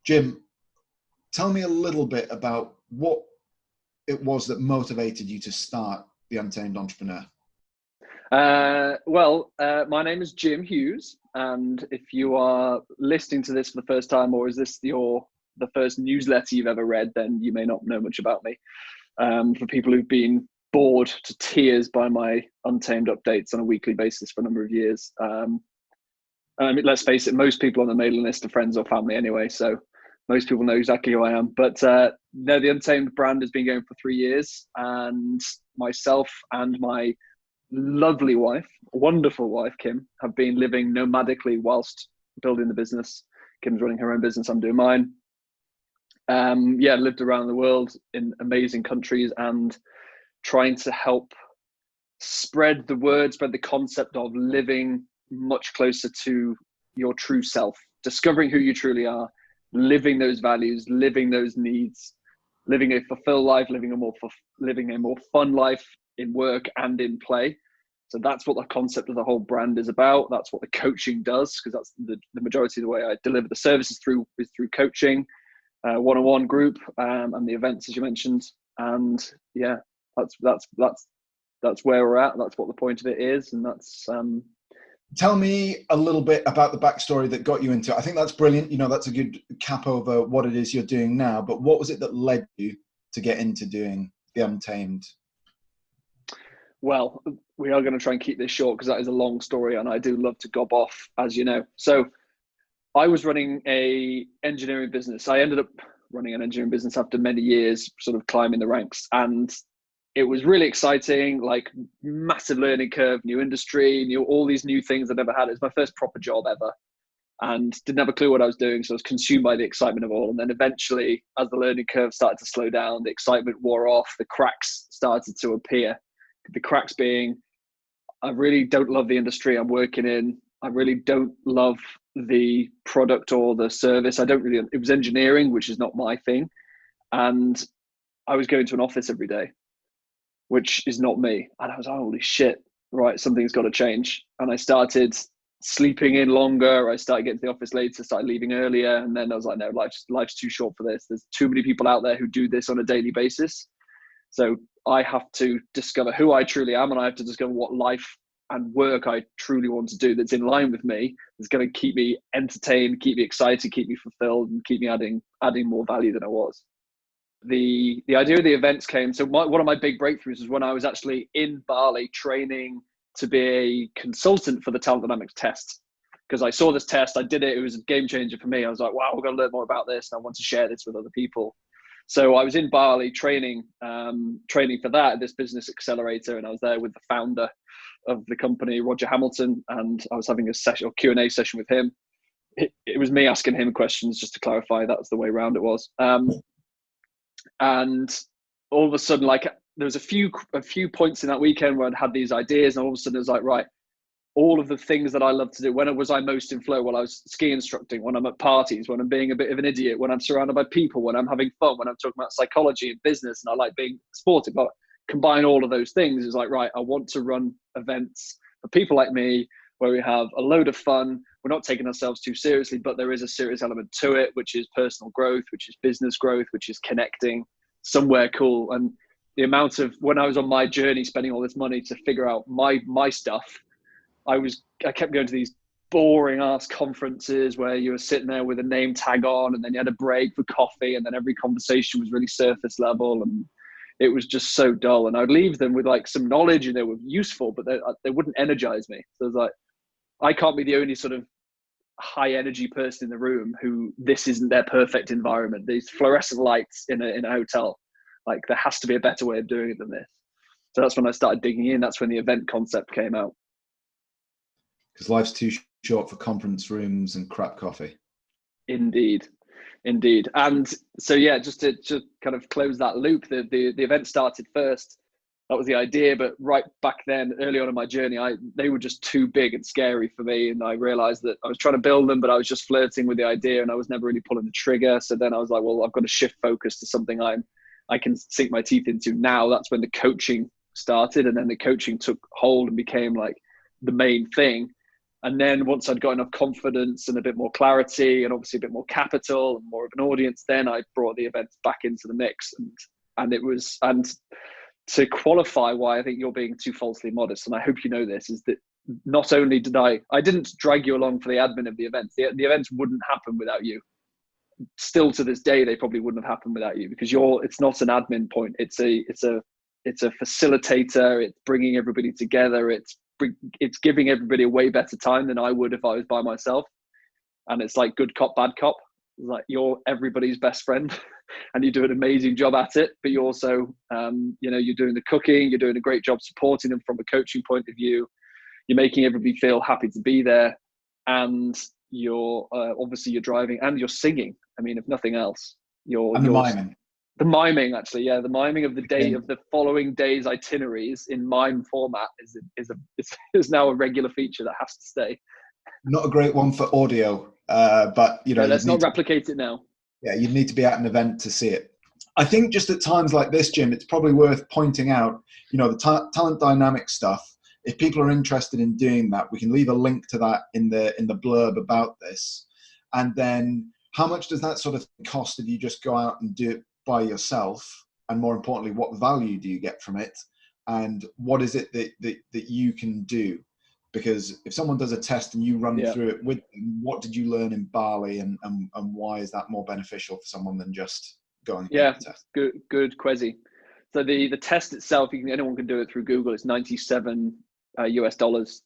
Jim, tell me a little bit about what it was that motivated you to start the Untamed Entrepreneur. My name is Jim Hughes, and if you are listening to this for the first time, or is this the first newsletter you've ever read, then you may not know much about me. For people who've been bored to tears by my Untamed updates on a weekly basis for a number of years, I mean, let's face it, most people on the mailing list are friends or family anyway, so most people know exactly who I am. But no, the Untamed brand has been going for 3 years, and myself and my lovely wife, wonderful wife, Kim, have been living nomadically whilst building the business. Kim's running her own business, I'm doing mine. Lived around the world in amazing countries and trying to help spread the word, spread the concept of living much closer to your true self, discovering who you truly are, living those values, living those needs, living a fulfilled life, living a more fun life in work and in play. So that's what the concept of the whole brand is about. That's what the coaching does, because that's the majority of the way I deliver the services is through coaching, one-on-one group, and the events, as you mentioned. And yeah, that's where we're at. That's what the point of it is, and that's. Tell me a little bit about the backstory that got you into it. I think that's brilliant. You know, that's a good cap over what it is you're doing now. But what was it that led you to get into doing the Untamed? Well, we are going to try and keep this short because that is a long story, and I do love to gob off, as you know. So I was running a engineering business. I ended up running an engineering business after many years sort of climbing the ranks, and it was really exciting, like massive learning curve, new industry, all these new things I'd never had. It was my first proper job ever, and didn't have a clue what I was doing. So I was consumed by the excitement of all. And then eventually, as the learning curve started to slow down, the excitement wore off, the cracks started to appear. The cracks being, I really don't love the industry I'm working in. I really don't love the product or the service. It was engineering, which is not my thing. And I was going to an office every day, which is not me. And I was, holy shit, right, something's got to change. And I started sleeping in longer. I started getting to the office later, started leaving earlier. And then I was like, no, life's too short for this. There's too many people out there who do this on a daily basis. So I have to discover who I truly am, and I have to discover what life and work I truly want to do that's in line with me, that's going to keep me entertained, keep me excited, keep me fulfilled, and keep me adding more value than I was. The idea of the events came. So one of my big breakthroughs was when I was actually in Bali training to be a consultant for the Talent Dynamics test, because I saw this test, I did it, it was a game changer for me. I was like, wow, we've got to learn more about this, and I want to share this with other people. So I was in Bali training for that, this business accelerator, and I was there with the founder of the company, Roger Hamilton, and I was having a session or Q&A session with him. It was me asking him questions, just to clarify, that's the way around it was. And all of a sudden, like, there was a few points in that weekend where I'd had these ideas, and all of a sudden it was like, right, all of the things that I love to do. When was I most in flow? While I was ski instructing, when I'm at parties, when I'm being a bit of an idiot, when I'm surrounded by people, when I'm having fun, when I'm talking about psychology and business, and I like being sportive. But combine all of those things is like, right, I want to run events for people like me where we have a load of fun. We're not taking ourselves too seriously, but there is a serious element to it, which is personal growth, which is business growth, which is connecting somewhere cool. And the amount of, when I was on my journey, spending all this money to figure out my stuff, I kept going to these boring ass conferences where you were sitting there with a name tag on, and then you had a break for coffee, and then every conversation was really surface level, and it was just so dull. And I'd leave them with like some knowledge, and they were useful, but they wouldn't energize me. So I was like, I can't be the only sort of high energy person in the room who this isn't their perfect environment. These fluorescent lights in a hotel, like, there has to be a better way of doing it than this. So that's when I started digging in. That's when the event concept came out. Because life's too short for conference rooms and crap coffee. Indeed. And so, yeah, just to kind of close that loop, the event started first. That was the idea. But right back then, early on in my journey, they were just too big and scary for me. And I realized that I was trying to build them, but I was just flirting with the idea, and I was never really pulling the trigger. So then I was like, well, I've got to shift focus to something I can sink my teeth into now. That's when the coaching started. And then the coaching took hold and became like the main thing. And then once I'd got enough confidence and a bit more clarity and obviously a bit more capital and more of an audience, then I brought the events back into the mix. And to qualify why I think you're being too falsely modest, and I hope you know this, is that not only did I didn't drag you along for the admin of the events. The events wouldn't happen without you. Still to this day, they probably wouldn't have happened without you, because it's not an admin point. It's a facilitator. It's bringing everybody together. It's giving everybody a way better time than I would if I was by myself. And it's like good cop, bad cop. It's like you're everybody's best friend and you do an amazing job at it, but you also, you're doing the cooking, you're doing a great job supporting them from a coaching point of view. You're making everybody feel happy to be there, and you're obviously you're driving and you're singing. I mean, if nothing else, the miming. The miming, actually, yeah, the miming of the day of the following day's itineraries in mime format is now a regular feature that has to stay. Not a great one for audio, but let's not replicate it now. Yeah, you'd need to be at an event to see it. I think just at times like this, Jim, it's probably worth pointing out, the talent dynamic stuff. If people are interested in doing that, we can leave a link to that in the blurb about this. And then how much does that sort of cost if you just go out and do it by yourself? And more importantly, what value do you get from it? And what is it that you can do? Because if someone does a test and you run through it with them, what did you learn in Bali, and why is that more beneficial for someone than just going through the test? Good Quezzy. So the test itself, anyone can do it through Google. It's $97 US.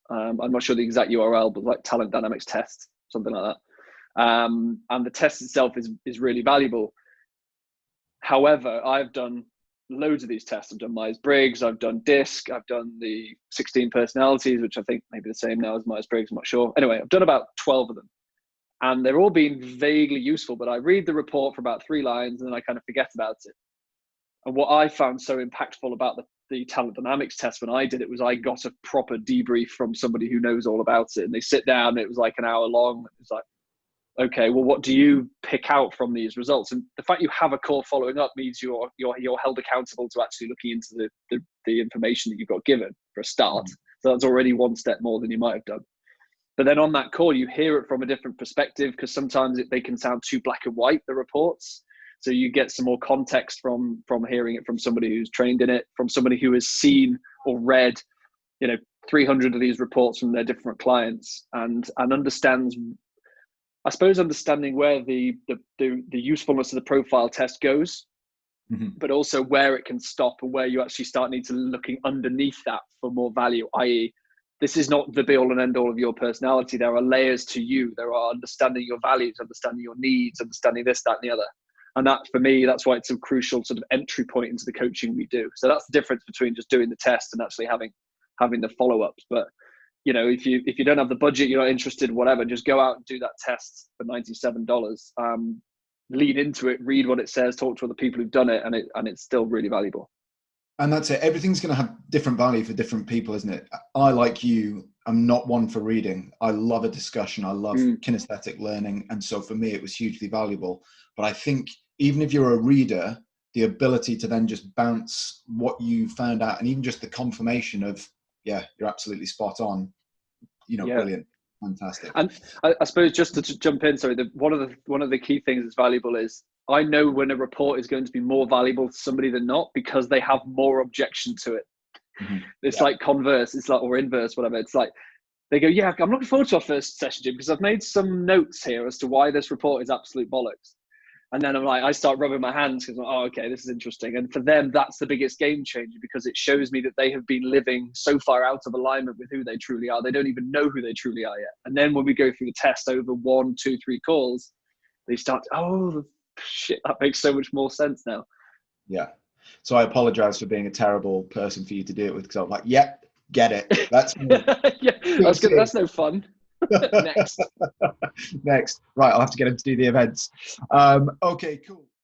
I'm not sure the exact URL, but like talent dynamics test, something like that. And the test itself is really valuable. However, I've done loads of these tests. I've done Myers-Briggs, I've done DISC, I've done the 16 personalities, which I think may be the same now as Myers-Briggs, I'm not sure. Anyway, I've done about 12 of them. And they're all been vaguely useful, but I read the report for about 3 lines and then I kind of forget about it. And what I found so impactful about the talent dynamics test when I did it was I got a proper debrief from somebody who knows all about it. And they sit down, and it was like an hour long. It was like, okay, well, what do you pick out from these results? And the fact you have a call following up means you're held accountable to actually looking into the information that you've got given for a start. So that's already one step more than you might have done. But then on that call, you hear it from a different perspective, because sometimes they can sound too black and white, the reports. So you get some more context from hearing it from somebody who's trained in it, from somebody who has seen or read, 300 of these reports from their different clients, and understands, I suppose, understanding where the usefulness of the profile test goes, but also where it can stop and where you actually start need to looking underneath that for more value, i.e., this is not the be all and end all of your personality. There are layers to you. There are understanding your values, understanding your needs, understanding this, that, and the other. And that, for me, that's why it's a crucial sort of entry point into the coaching we do. So that's the difference between just doing the test and actually having the follow-ups. But if you don't have the budget, you're not interested, whatever, just go out and do that test for $97. Lead into it, read what it says, talk to other people who've done it, and it's still really valuable. And that's it. Everything's going to have different value for different people, isn't it? I, like you, am not one for reading. I love a discussion. I love kinesthetic learning. And so for me, it was hugely valuable. But I think even if you're a reader, the ability to then just bounce what you found out, and even just the confirmation of, yeah, you're absolutely spot on, brilliant. Fantastic. And I suppose just to jump in, sorry, one of the key things that's valuable is I know when a report is going to be more valuable to somebody than not, because they have more objection to it. It's like converse, it's like, or inverse, whatever. It's like they go, yeah, I'm looking forward to our first session, Jim, because I've made some notes here as to why this report is absolute bollocks. And then I start rubbing my hands because, okay, this is interesting. And for them, that's the biggest game changer, because it shows me that they have been living so far out of alignment with who they truly are. They don't even know who they truly are yet. And then when we go through the test over 1, 2, 3 calls, they start, shit, that makes so much more sense now. Yeah. So I apologize for being a terrible person for you to do it with, because I'm like, yep, get it. That's yeah, that's good. That's no fun. Next. Right, I'll have to get him to do the events. Okay, cool.